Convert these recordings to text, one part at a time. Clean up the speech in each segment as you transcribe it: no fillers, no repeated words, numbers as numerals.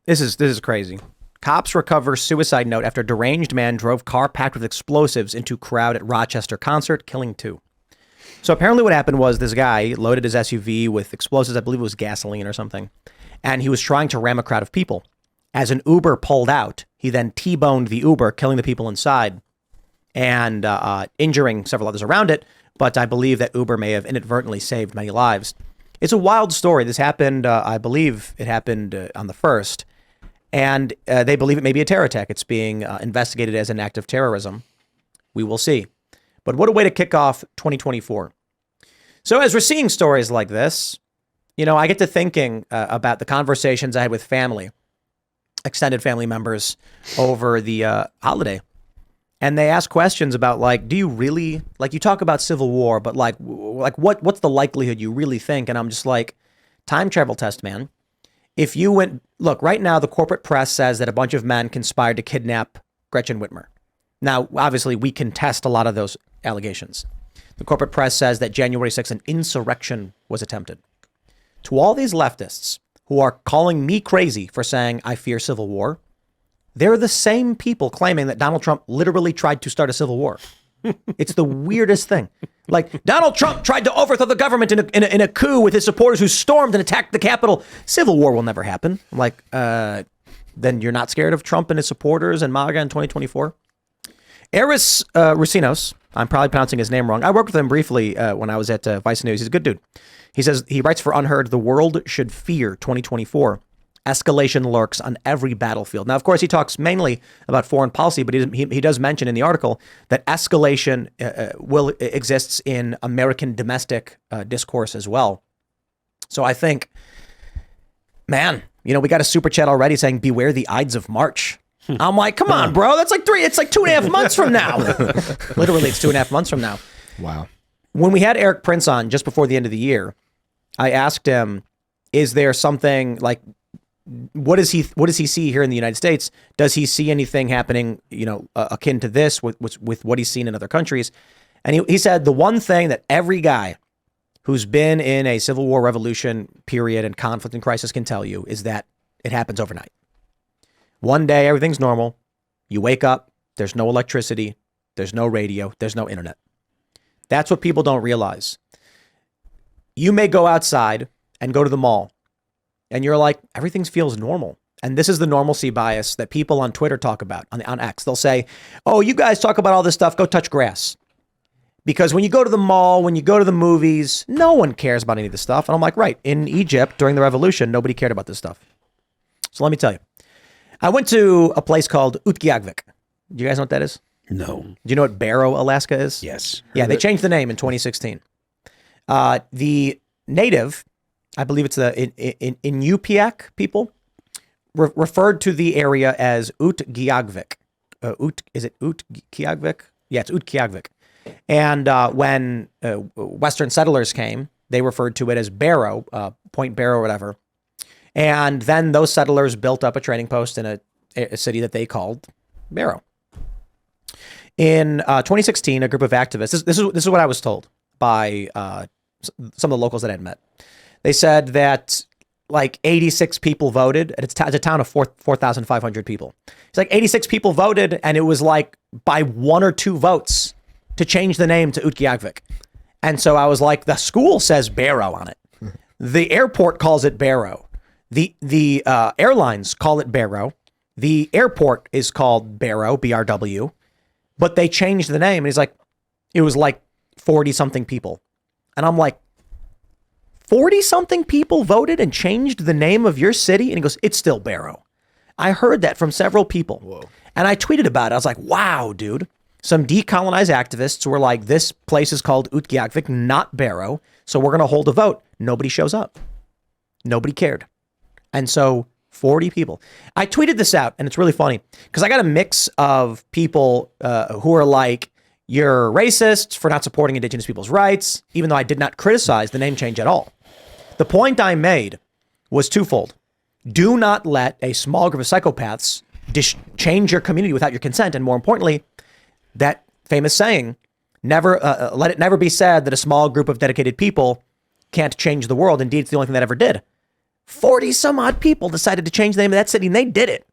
This is crazy. Cops recover suicide note after deranged man drove car packed with explosives into crowd at Rochester concert, killing 2. So apparently what happened was this guy loaded his SUV with explosives. I believe it was gasoline or something. And he was trying to ram a crowd of people. As an Uber pulled out, he then T-boned the Uber, killing the people inside and injuring several others around it. But I believe that Uber may have inadvertently saved many lives. It's a wild story. This happened, I believe it happened on the 1st. And they believe it may be a terror attack. It's being investigated as an act of terrorism. We will see. But what a way to kick off 2024. So as we're seeing stories like this, you know, I get to thinking about the conversations I had with family, extended family members over the holiday. And they ask questions about, like, do you really, like, you talk about civil war, but like what's the likelihood you really think? And I'm just like, time travel test, man. If you went, look, right now, the corporate press says that a bunch of men conspired to kidnap Gretchen Whitmer. Now, obviously, we contest a lot of those allegations. The corporate press says that January 6th, an insurrection was attempted. To all these leftists who are calling me crazy for saying I fear civil war, they're the same people claiming that Donald Trump literally tried to start a civil war. It's the weirdest thing. Like, Donald Trump tried to overthrow the government in a coup with his supporters who stormed and attacked the Capitol. Civil war will never happen. I'm like, then you're not scared of Trump and his supporters and MAGA in 2024? Eris Rusinos, I'm probably pronouncing his name wrong. I worked with him briefly when I was at Vice News. He's a good dude. He says, he writes for Unheard, the world should fear 2024. Escalation lurks on every battlefield. Now, of course, he talks mainly about foreign policy, but he does mention in the article that escalation exists in American domestic discourse as well. So I think, man, you know, we got a super chat already saying, beware the Ides of March. I'm like, come on, bro. That's like it's like 2.5 months from now. Literally, it's 2.5 months from now. Wow. When we had Eric Prince on just before the end of the year, I asked him, is there something like, what does he see here in the United States? Does he see anything happening, you know, akin to this with what he's seen in other countries? And he said the one thing that every guy who's been in a civil war, revolution period and conflict and crisis can tell you is that it happens overnight. One day, everything's normal. You wake up, there's no electricity, there's no radio, there's no internet. That's what people don't realize. You may go outside and go to the mall, and you're like, everything feels normal. And this is the normalcy bias that people on Twitter talk about, on X. They'll say, oh, you guys talk about all this stuff, go touch grass. Because when you go to the mall, when you go to the movies, no one cares about any of this stuff. And I'm like, right, in Egypt during the revolution, nobody cared about this stuff. So let me tell you. I went to a place called Utqiagvik. Do you guys know what that is? No. Do you know what Barrow, Alaska is? Yes. Yeah, they changed the name in 2016. The native, I believe it's the Inupiaq people, referred to the area as Utqiagvik. Is it Utqiagvik? Yeah, it's Utqiagvik. And when Western settlers came, they referred to it as Barrow, Point Barrow or whatever. And then those settlers built up a trading post in a city that they called Barrow. In 2016, a group of activists, this is what I was told by some of the locals that I had met. They said that like 86 people voted, and it's a town of 4,500 people. It's like 86 people voted, and it was like by 1 or 2 votes to change the name to Utqiagvik. And so I was like, the school says Barrow on it. The airport calls it Barrow. The airlines call it Barrow. The airport is called Barrow, BRW, but they changed the name. And he's like, it was like 40 something people. And I'm like, 40 something people voted and changed the name of your city? And he goes, it's still Barrow. I heard that from several people. Whoa. And I tweeted about it. I was like, wow, dude. Some decolonized activists were like, this place is called Utqiagvik, not Barrow. So we're going to hold a vote. Nobody shows up. Nobody cared. And so 40 people. I tweeted this out, and it's really funny because I got a mix of people who are like, you're racist for not supporting indigenous people's rights, even though I did not criticize the name change at all. The point I made was twofold. Do not let a small group of psychopaths change your community without your consent. And more importantly, that famous saying, never let it never be said that a small group of dedicated people can't change the world. Indeed, it's the only thing that ever did. 40 some odd people decided to change the name of that city, and they did it.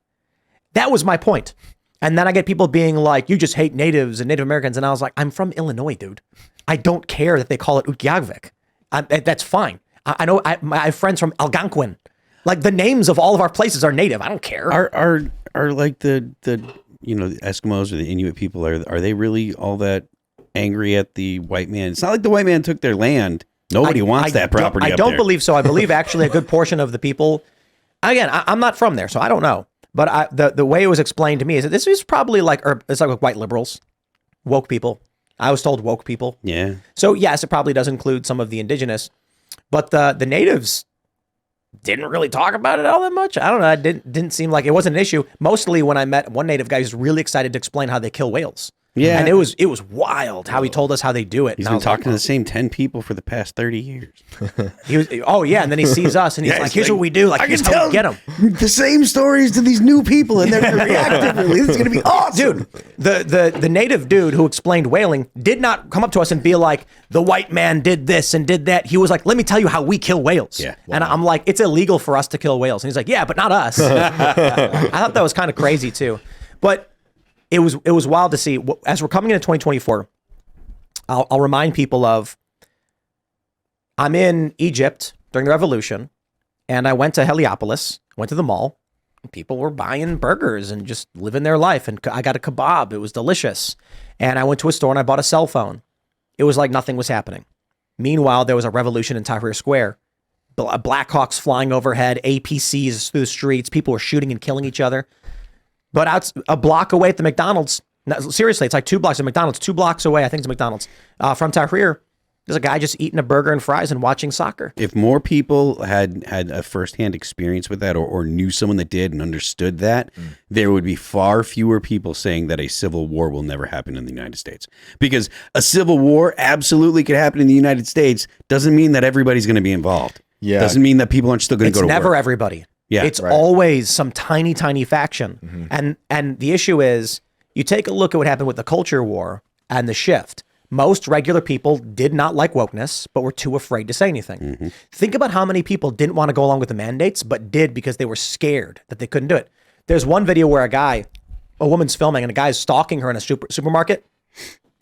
That was my point. And then I get people being like, you just hate natives and Native Americans. And I was like, I'm from Illinois, dude. I don't care that they call it Utqiagvik. That's fine. I know I have friends from Algonquin. Like, the names of all of our places are native. I don't care. Are like the Eskimos or the Inuit people, are they really all that angry at the white man? It's not like the white man took their land. Nobody wants that property. I don't believe so. I believe actually a good portion of the people, again, I'm not from there, so I don't know. But the way it was explained to me is that this is probably it's like with white liberals, woke people. I was told woke people. Yeah. So yes, it probably does include some of the indigenous, but the natives didn't really talk about it all that much. I don't know. It didn't seem like it wasn't an issue. Mostly when I met one native guy who's really excited to explain how they kill whales. Yeah. And it was wild how he told us how they do it. He's been talking to the same 10 people for the past 30 years. And then he sees us and he's like, here's what we do. Like, here's how we get them. The same stories to these new people and they're going to react differently. This is going to be awesome. Dude, the native dude who explained whaling did not come up to us and be like, the white man did this and did that. He was like, let me tell you how we kill whales. Yeah. Wow. And I'm like, it's illegal for us to kill whales. And he's like, yeah, but not us. I thought that was kind of crazy too. But it was wild to see. As we're coming into 2024, I'll remind people of, I'm in Egypt during the revolution, and I went to Heliopolis, went to the mall, and people were buying burgers and just living their life. And I got a kebab. It was delicious. And I went to a store and I bought a cell phone. It was like nothing was happening. Meanwhile, there was a revolution in Tahrir Square. Blackhawks flying overhead, APCs through the streets. People were shooting and killing each other. But out a block away at the McDonald's, no, seriously, it's like 2 blocks of McDonald's, 2 blocks away, I think it's McDonald's, from Tahrir, there's a guy just eating a burger and fries and watching soccer. If more people had a firsthand experience with that or knew someone that did and understood that, there would be far fewer people saying that a civil war will never happen in the United States. Because a civil war absolutely could happen in the United States. Doesn't mean that everybody's going to be involved. Yeah. Doesn't mean that people aren't still going to go to work. It's never everybody. Yeah, it's always some tiny faction. Mm-hmm. And the issue is, you take a look at what happened with the culture war and the shift. Most regular people did not like wokeness, but were too afraid to say anything. Mm-hmm. Think about how many people didn't want to go along with the mandates, but did because they were scared that they couldn't do it. There's one video where a woman's filming and a guy's stalking her in a supermarket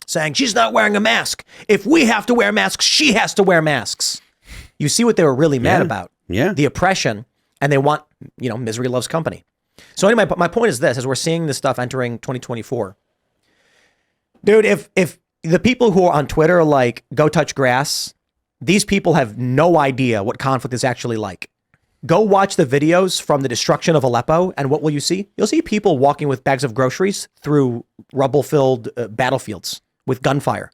saying, she's not wearing a mask. If we have to wear masks, she has to wear masks. You see what they were really mad about. Yeah. The oppression. And they want, misery loves company. So anyway, my point is this, as we're seeing this stuff entering 2024, dude, if the people who are on Twitter are like, go touch grass, these people have no idea what conflict is actually like. Go watch the videos from the destruction of Aleppo, and what will you see? You'll see people walking with bags of groceries through rubble-filled battlefields with gunfire.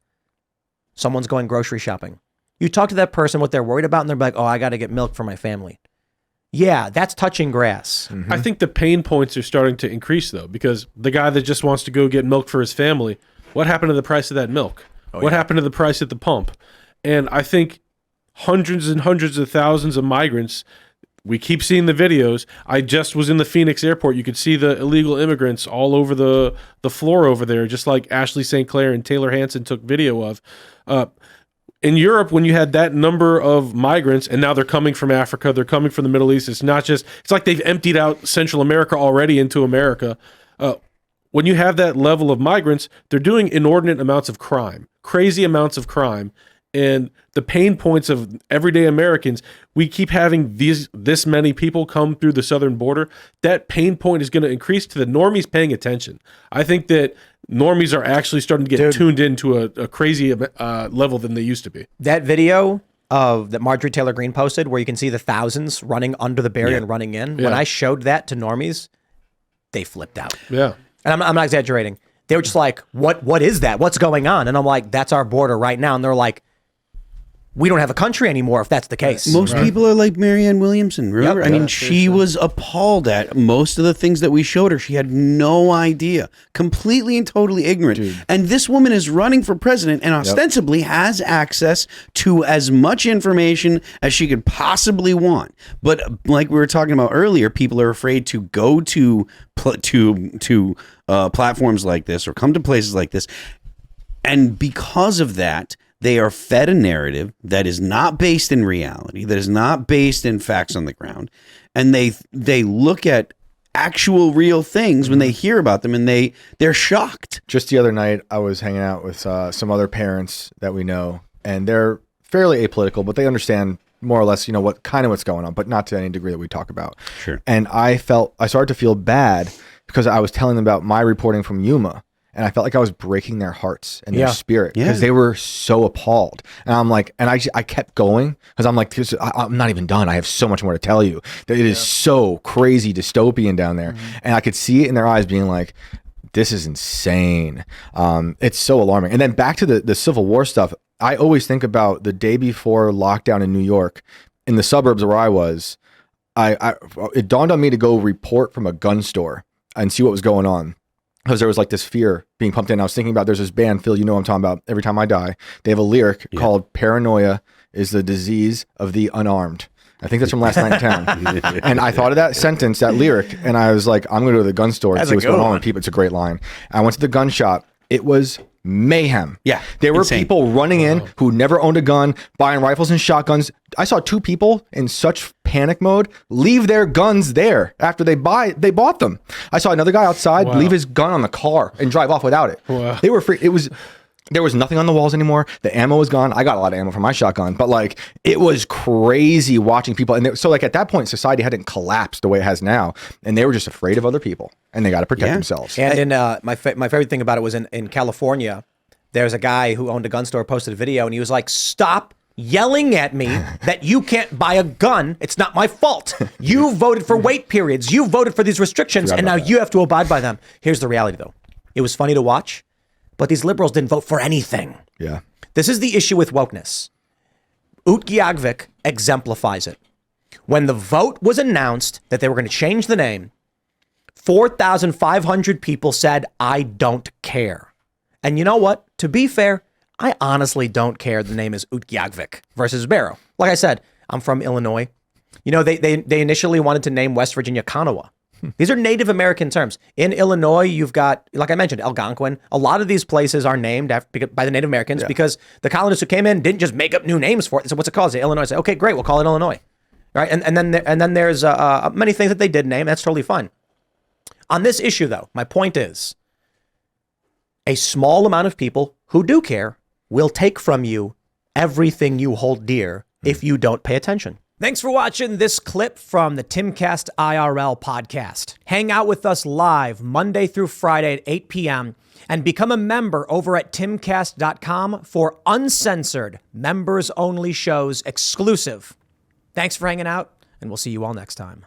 Someone's going grocery shopping. You talk to that person what they're worried about, and they're like, oh, I got to get milk for my family. Yeah, that's touching grass. Mm-hmm. I think the pain points are starting to increase, though, because the guy that just wants to go get milk for his family, what happened to the price of that milk? What happened to the price at the pump? And I think hundreds and hundreds of thousands of migrants, we keep seeing the videos. I just was in the Phoenix airport. You could see the illegal immigrants all over the floor over there, just like Ashley St. Clair and Taylor Hansen took video of. In Europe, when you had that number of migrants, and now they're coming from Africa, they're coming from the Middle East, it's like they've emptied out Central America already into America. When you have that level of migrants, they're doing inordinate amounts of crime, crazy amounts of crime. And the pain points of everyday Americans, we keep having this many people come through the southern border. That pain point is going to increase to the normies paying attention. I think that normies are actually starting to get tuned into a crazy level than they used to be. That video that Marjorie Taylor Greene posted, where you can see the thousands running under the barrier and running in. When I showed that to normies, they flipped out. Yeah. And I'm not exaggerating. They were just like, what is that? What's going on? And I'm like, that's our border right now. And they're like, we don't have a country anymore if that's the case. Most people are like Marianne Williamson, remember? Yep. I mean, she was appalled at most of the things that we showed her. She had no idea. Completely and totally ignorant. Dude. And this woman is running for president and ostensibly has access to as much information as she could possibly want. But like we were talking about earlier, people are afraid to go to platforms like this or come to places like this. And because of that, They are fed a narrative that is not based in reality, that is not based in facts on the ground, and they look at actual real things when they hear about them, and they're shocked. Just the other night, I was hanging out with some other parents that we know, and they're fairly apolitical, but they understand more or less, what's going on, but not to any degree that we talk about. Sure. And I started to feel bad because I was telling them about my reporting from Yuma, and I felt like I was breaking their hearts and their spirit because they were so appalled. And I'm like, and I kept going because I'm like, I'm not even done. I have so much more to tell you. That it is so crazy dystopian down there. And I could see it in their eyes being like, this is insane. It's so alarming. And then back to the Civil War stuff. I always think about the day before lockdown in New York, in the suburbs where I was, it dawned on me to go report from a gun store and see what was going on. Because there was like this fear being pumped in. I was thinking about, there's this band, Phil, you know what I'm talking about, Every Time I Die. They have a lyric called "Paranoia is the disease of the unarmed." I think that's from Last Night in Town. And I thought of that sentence, that lyric, and I was like, I'm going to go to the gun store and see what's going on with people. It's a great line. I went to the gun shop. It was mayhem. Yeah. There were insane. people running in who never owned a gun, buying rifles and shotguns. I saw two people in such panic mode leave their guns there after they bought them. I saw another guy outside leave his gun on the car and drive off without it. Wow. They were free. There was nothing on the walls anymore. The ammo was gone. I got a lot of ammo from my shotgun, but like it was crazy watching people. And so like at that point, society hadn't collapsed the way it has now, and they were just afraid of other people, and they got to protect themselves. And in my favorite thing about it was in California, there's a guy who owned a gun store, posted a video, and he was like, "Stop yelling at me that you can't buy a gun. It's not my fault. You voted for wait periods. You voted for these restrictions, and now you have to abide by them." Here's the reality, though. It was funny to watch, but these liberals didn't vote for anything. Yeah. This is the issue with wokeness. Utqiagvik exemplifies it. When the vote was announced that they were going to change the name, 4,500 people said, "I don't care." And you know what? To be fair, I honestly don't care. The name is Utqiagvik versus Barrow. Like I said, I'm from Illinois. They initially wanted to name West Virginia Kanawha. These are Native American terms. In Illinois, you've got, like I mentioned, Algonquin. A lot of these places are named by the Native Americans because the colonists who came in didn't just make up new names for it. So what's it called? Illinois. Say, okay, great, we'll call it Illinois. Right? And then there's many things that they did name. That's totally fine. On this issue, though, my point is a small amount of people who do care will take from you everything you hold dear if you don't pay attention. Thanks for watching this clip from the Timcast IRL podcast. Hang out with us live Monday through Friday at 8 p.m. and become a member over at timcast.com for uncensored, members-only shows exclusive. Thanks for hanging out, and we'll see you all next time.